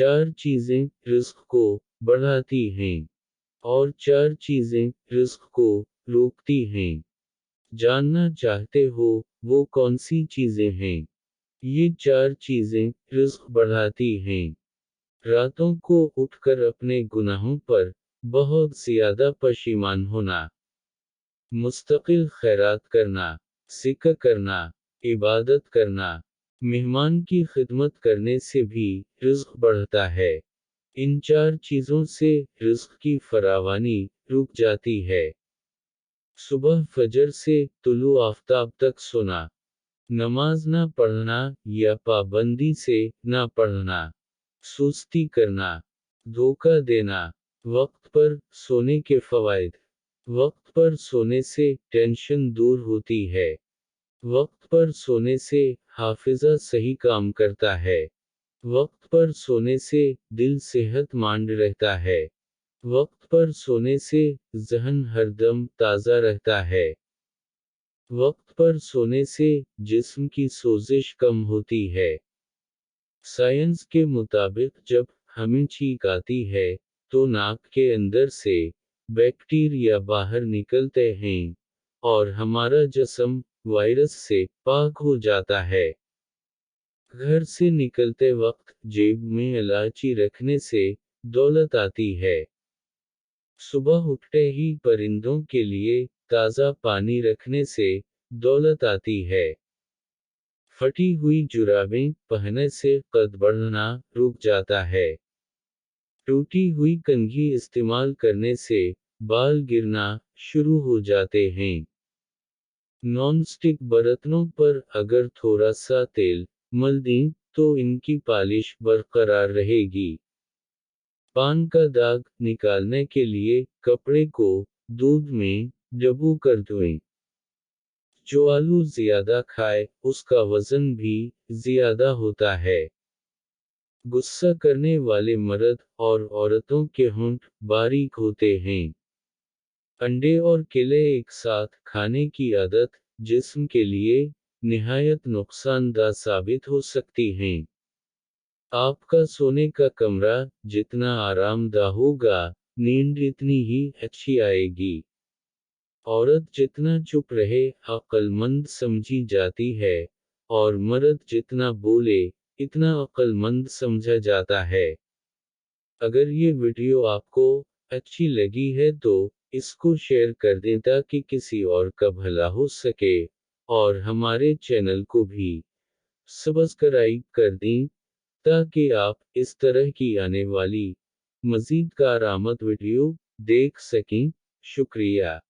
4 चीजें रिस्क को बढ़ाती हैं और 4 चीजें रिस्क को रोकती हैं। जानना चाहते हो वो कौन सी चीजें हैं? ये 4 चीजें रिस्क बढ़ाती हैं। रातों को उठकर अपने गुनाहों पर बहुत ज्यादा परेशान होना, मुस्तकिल खैरात करना, सिक्का करना, इबादत करना, मेहमान की खिदमत करने से भी रिज़्क बढ़ता है। इन 4 चीज़ों से रिज़्क की फरावानी रुक जाती है। सुबह फजर से तुलू आफ़ताब तक सोना, नमाज ना पढ़ना या पाबंदी से ना पढ़ना, सुस्ती करना, धोखा देना, वक्त पर सोने के फ़वाइद। वक्त पर सोने से टेंशन दूर होती है। वक्त पर सोने से हाफिज़ा सही काम करता है। वक्त पर सोने से दिल सेहतमंद रहता है। वक्त पर सोने से ज़हन हरदम ताज़ा रहता है। वक्त पर सोने से जिस्म की सोजिश कम होती है। साइंस के मुताबिक जब हमें छींक आती है तो नाक के अंदर से बैक्टीरिया बाहर निकलते हैं और हमारा जिस्म वायरस से पाक हो जाता है। घर से निकलते वक्त जेब में इलायची रखने से दौलत आती है। सुबह उठते ही परिंदों के लिए ताज़ा पानी रखने से दौलत आती है। फटी हुई जुराबें पहनने से कद बढ़ना रुक जाता है। टूटी हुई कंघी इस्तेमाल करने से बाल गिरना शुरू हो जाते हैं। नॉन-स्टिक बर्तनों पर अगर थोड़ा सा तेल मल दें तो इनकी पॉलिश बरकरार रहेगी। पान का दाग निकालने के लिए कपड़े को दूध में डुबोकर धोएं। जो आलू ज्यादा खाए उसका वजन भी ज्यादा होता है। गुस्सा करने वाले मर्द और औरतों के होंठ बारीक होते हैं। अंडे और केले एक साथ खाने की आदत जिस्म के लिए निहायत नुकसानदायक साबित हो सकती है। आपका सोने का कमरा जितना आरामदायक होगा, नींद इतनी ही अच्छी आएगी। औरत जितना चुप रहे अक्लमंद समझी जाती है और मर्द जितना बोले इतना अक्लमंद समझा जाता है। अगर ये वीडियो आपको अच्छी लगी है तो इसको शेयर कर दें ताकि किसी और का भला हो सके और हमारे चैनल को भी सब्सक्राइब कर दें ताकि आप इस तरह की आने वाली मज़ीद कारआमद वीडियो देख सकें। शुक्रिया।